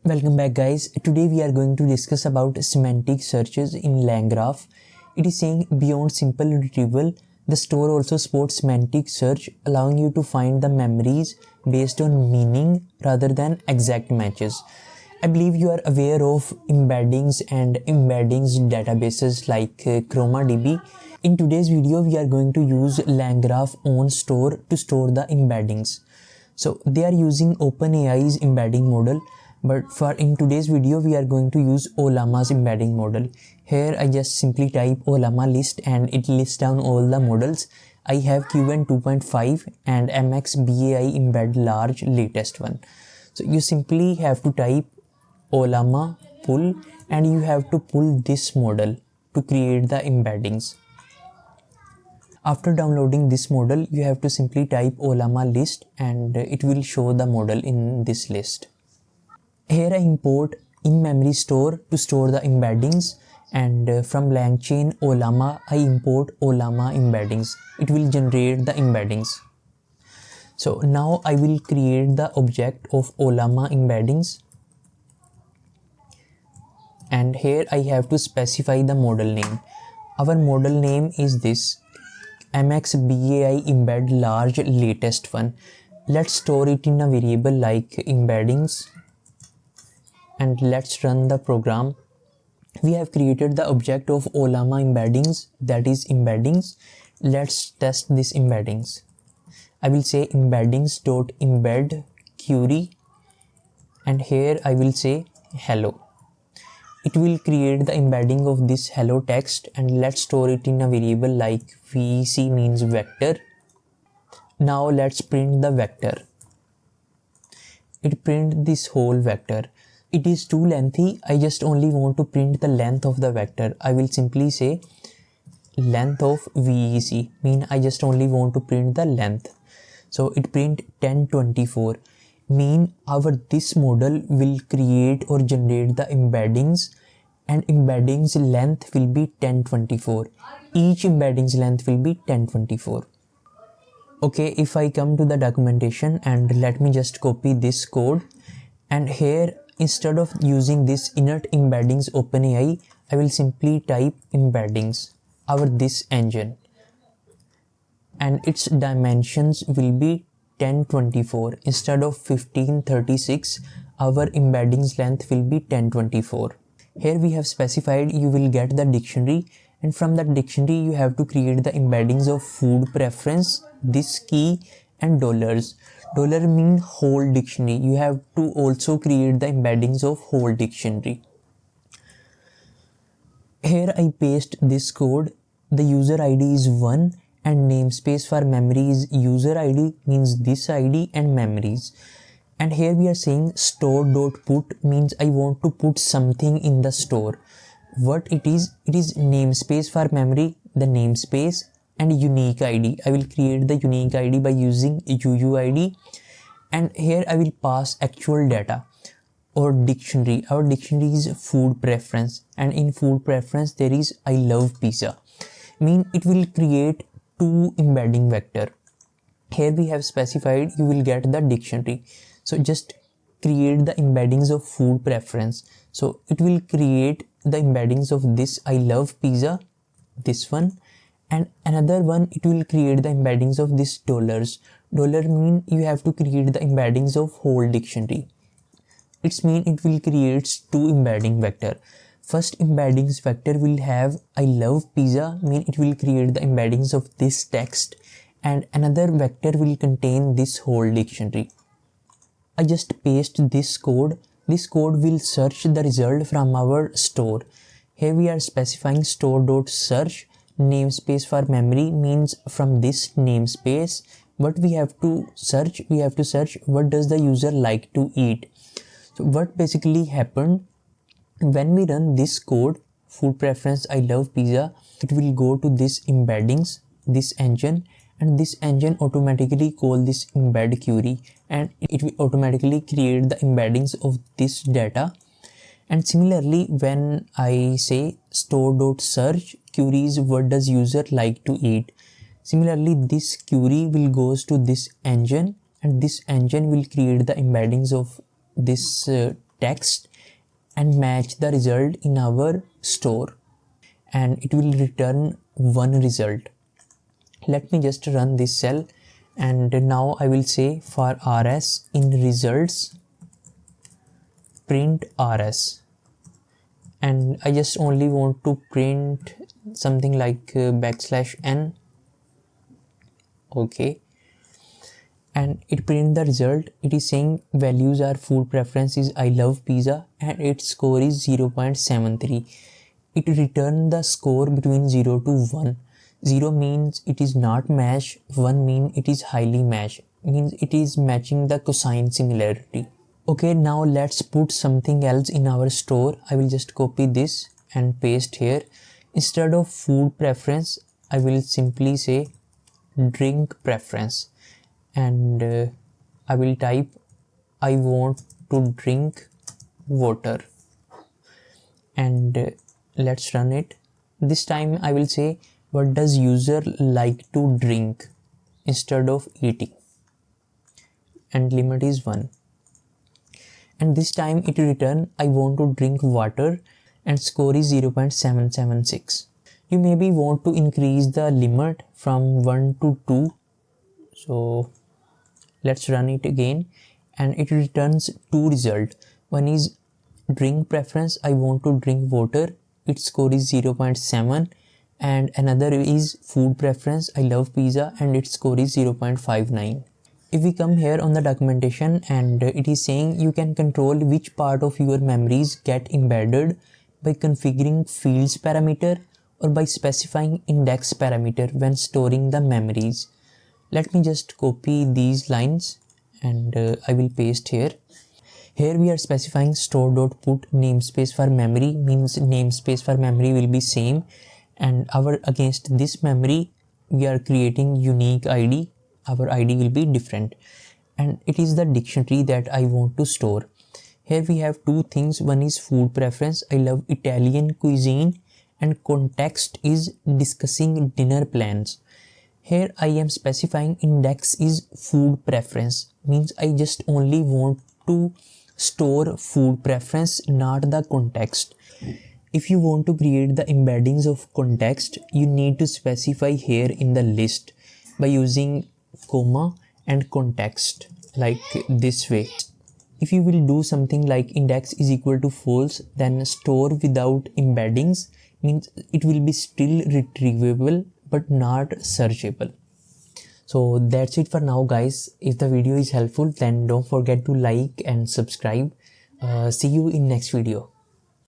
Welcome back guys. Today we are going to discuss about semantic searches in LangGraph. It is saying beyond simple retrieval, the store also supports semantic search, allowing you to find the memories based on meaning rather than exact matches. I believe you are aware of embeddings and embeddings databases like ChromaDB. In today's video, we are going to use LangGraph on store to store the embeddings. So they are using OpenAI's embedding model. But for in today's video, we are going to use Ollama's embedding model. Here I just simply type Ollama list and it lists down all the models. I have QN 2.5 and MXBAI embed large latest one. So you simply have to type Ollama pull and you have to pull this model to create the embeddings. After downloading this model, you have to simply type Ollama list and it will show the model in this list. Here I import in-memory store to store the embeddings, and from LangChain Ollama I import Ollama embeddings. It will generate the embeddings. So now I will create the object of Ollama embeddings, and here I have to specify the model name. Our model name is this MXBAI embed large latest one. Let's store it in a variable like embeddings. And let's run the program. We have created the object of Ollama embeddings, that is embeddings. Let's test this embeddings. I will say embeddings.embed query and here I will say hello. It will create the embedding of this hello text and let's store it in a variable like vec means vector. Now let's print the vector. It print this whole vector. It is too lengthy. I just only want to print the length of the vector. I will simply say length of VEC, mean I just only want to print the length. So it print 1024, mean our this model will create or generate the embeddings and embeddings length will be 1024. Each embeddings length will be 1024. Okay, if I come to the documentation and let me just copy this code, and here instead of using this inert embeddings OpenAI, I will simply type embeddings, our this engine, and its dimensions will be 1024 instead of 1536. Our embeddings length will be 1024. Here we have specified you will get the dictionary, and from that dictionary you have to create the embeddings of food preference, this key and dollars. Dollar mean whole dictionary. You have to also create the embeddings of whole dictionary. Here I paste this code. The user ID is 1 and namespace for memory is user ID, means this ID and memories. And here we are saying store.put means I want to put something in the store. What it is namespace for memory, the namespace, and unique ID. I will create the unique ID by using UUID, and here I will pass actual data or dictionary. Our dictionary is food preference, and in food preference there is I love pizza, mean it will create two embedding vector. Here we have specified you will get the dictionary. So just create the embeddings of food preference. So it will create the embeddings of this I love pizza, this one, and another one it will create the embeddings of this dollars. Dollar mean you have to create the embeddings of whole dictionary. It's mean it will create two embedding vector. First embeddings vector will have I love pizza, mean it will create the embeddings of this text, and another vector will contain this whole dictionary. I just paste this code. This code will search the result from our store. Here we are specifying store.search. Namespace for memory means from this namespace what we have to search. We have to search what does the user like to eat. So what basically happened when we run this code, food preference I love pizza, it will go to this embeddings, this engine, and this engine automatically call this embed query and it will automatically create the embeddings of this data. And similarly, when I say store.search queries what does user like to eat, similarly this query will goes to this engine and this engine will create the embeddings of this text and match the result in our store, and it will return one result. Let me just run this cell, and now I will say for rs in results print rs, and I just only want to print something like \n. Okay, and it print the result. It is saying values are food preference is I love pizza and its score is 0.73. It returned the score between 0 to 1. 0 means it is not matched, 1 means it is highly matched, means it is matching the cosine similarity. Okay, now let's put something else in our store. I will just copy this and paste here. Instead of food preference, I will simply say drink preference, and I will type I want to drink water, and let's run it. This time I will say what does user like to drink instead of eating, and limit is 1. And this time it will return I want to drink water and score is 0.776. You maybe want to increase the limit from 1 to 2. So let's run it again, and it returns 2 results. One is drink preference, I want to drink water, its score is 0.7, and another is food preference, I love pizza, and its score is 0.59. If we come here on the documentation, and it is saying you can control which part of your memories get embedded by configuring fields parameter or by specifying index parameter when storing the memories. Let me just copy these lines, and I will paste here. Here we are specifying store.put namespace for memory, means namespace for memory will be same, and our against this memory we are creating unique ID. Our ID will be different, and it is the dictionary that I want to store. Here we have two things. One is food preference, I love Italian cuisine, and context is discussing dinner plans. Here I am specifying index is food preference, means I just only want to store food preference, not the context. If you want to create the embeddings of context, you need to specify here in the list by using comma and context like this way. If you will do something like index is equal to false, then store without embeddings, means it will be still retrievable but not searchable. So that's it for now, guys. If the video is helpful, then don't forget to like and subscribe. See you in next video.